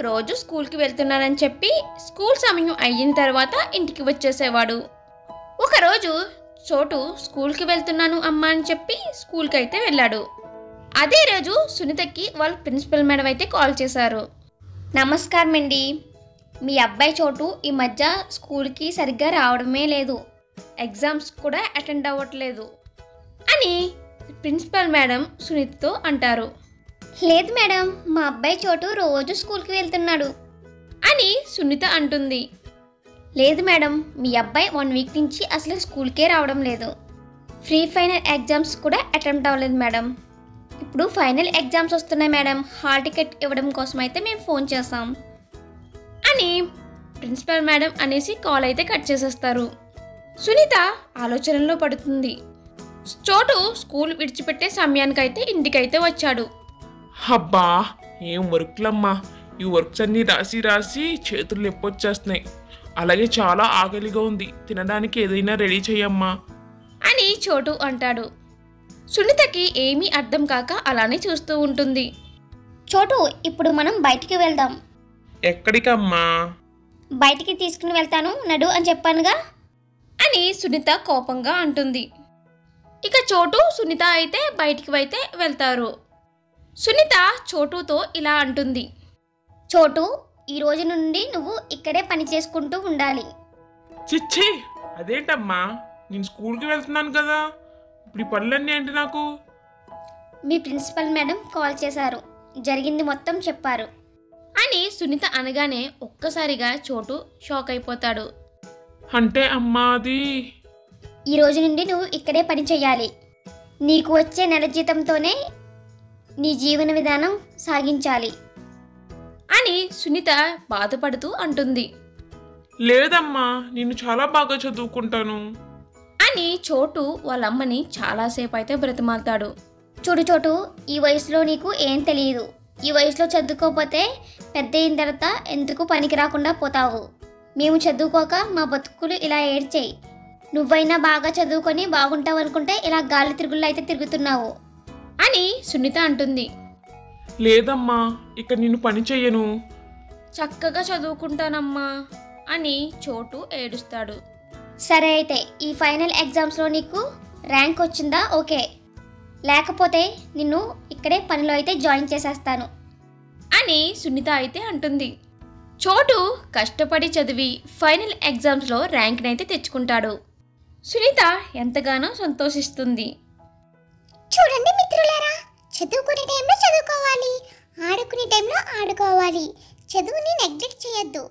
రోజు స్కూల్కి వెళ్తున్నానని చెప్పి స్కూల్ సమయం అయిన తర్వాత ఇంటికి వచ్చేసేవాడు. ఒకరోజు చోటు స్కూల్కి వెళ్తున్నాను అమ్మా అని చెప్పి స్కూల్కి అయితే వెళ్ళాడు. అదే రోజు సునీతకి వాళ్ళ ప్రిన్సిపల్ మేడం అయితే కాల్ చేశారు. నమస్కారం అండి, మీ అబ్బాయి చోటు ఈ మధ్య స్కూల్కి సరిగ్గా రావడమే లేదు, ఎగ్జామ్స్ కూడా అటెండ్ అవ్వట్లేదు అని ప్రిన్సిపల్ మేడం సునీతతో అంటారు. లేదు మేడం, మా అబ్బాయి చోటు రోజు స్కూల్కి వెళ్తున్నాడు అని సునీత అంటుంది. లేదు మేడం, మీ అబ్బాయి 1 వీక్ నుంచి అసలు స్కూల్కే రావడం లేదు. ప్రీ ఫైనల్ ఎగ్జామ్స్ కూడా అటెంప్ట్ అవ్వలేదు మేడం. ఇప్పుడు ఫైనల్ ఎగ్జామ్స్ వస్తున్నాయి మేడం, హాల్ టికెట్ ఇవ్వడం కోసం అయితే మేము ఫోన్ చేస్తాం అని ప్రిన్సిపల్ మేడం అనేసి కాల్ అయితే కట్ చేసేస్తారు. సునీత ఆలోచనలో పడుతుంది. చోటు స్కూల్ విడిచిపెట్టే సమయానికైతే ఇంటికైతే వచ్చాడు. అబ్బా, ఏం వర్క్లమ్మా, ఈ వర్క్స్ అన్నీ రాసి రాసి చేతులు నొప్పొచ్చేస్తున్నాయి. అలాగే చాలా ఆకలిగా ఉంది, తినడానికి ఏదైనా రెడీ చెయ్యమ్మా అని చోటు అంటాడు. సునీతకి ఏమీ అర్థం కాక అలానే చూస్తూ ఉంటుంది. చోటు, ఇప్పుడు మనం బయటికి వెళ్దాం. ఎక్కడికమ్మా? బయటికి తీసుకుని వెళ్తాను నడు అని చెప్పానుగా అని సునీత కోపంగా అంటుంది. ఇక చోటు సునీత అయితే బయటికి అయితే వెళ్తారు. సునీత చోటుతో ఇలా అంటుంది. చోటు, ఈ రోజు నుండి నువ్వు ఇక్కడే పని చేసుకుంటూ ఉండాలి. చిచ్చి, అదేంటమ్మా, నేను స్కూల్కి వెళ్తున్నాను కదా, ఇప్పుడు ఈ పనులన్నీ ఏంటి నాకు? మీ ప్రిన్సిపల్ మేడం కాల్ చేశారు, జరిగింది మొత్తం చెప్పారు అని సునీత అనగానే ఒక్కసారిగా చోటు షాక్ అయిపోతాడు. అంటే అమ్మా, అది ఈ రోజు నుండి నువ్వు ఇక్కడే పని చేయాలి. నీకు వచ్చే నెల జీతంతోనే నీ జీవన విధానం సాగించాలి అని సునీత బాధపడుతూ అంటుంది. లేదమ్మా, నేను చాలా బాగా చదువుకుంటాను అని చోటు వాళ్ళమ్మని చాలాసేపు అయితే బ్రతిమాలుతాడు. చూడు చోటు, ఈ వయసులో నీకు ఏం తెలియదు. ఈ వయసులో చదువుకోకపోతే పెద్ద అయిన తర్వాత ఎందుకు పనికి రాకుండా పోతావు. మేము చదువుకోక మా బతుకులు ఇలా ఏడ్చేయి. నువ్వైనా బాగా చదువుకొని బాగుంటావు అనుకుంటే ఇలా గాలి తిరుగుళ్ళు అయితే తిరుగుతున్నావు అని సునీత అంటుంది. లేదమ్మా, ఇక నేను పని చెయ్యను. చక్కగా చదువుకుంటానమ్మా అని చోటు ఏడుస్తాడు. సరే అయితే ఈ ఫైనల్ ఎగ్జామ్స్లో నీకు ర్యాంక్ వచ్చిందా? ఓకే, లేకపోతే నిన్ను ఇక్కడే పనిలో అయితే జాయిన్ చేసేస్తాను అని సునీత అయితే అంటుంది. చోటు కష్టపడి చదివి ఫైనల్ ఎగ్జామ్స్లో ర్యాంక్ని అయితే తెచ్చుకుంటాడు. సునీత ఎంతగానో సంతోషిస్తుంది. చూడండి మిత్రులారా, చదువుకునే టైంలో చదువుకోవాలి, ఆడుకునే టైంలో ఆడుకోవాలి. చదువుని నెగ్లెక్ట్ చేయొద్దు.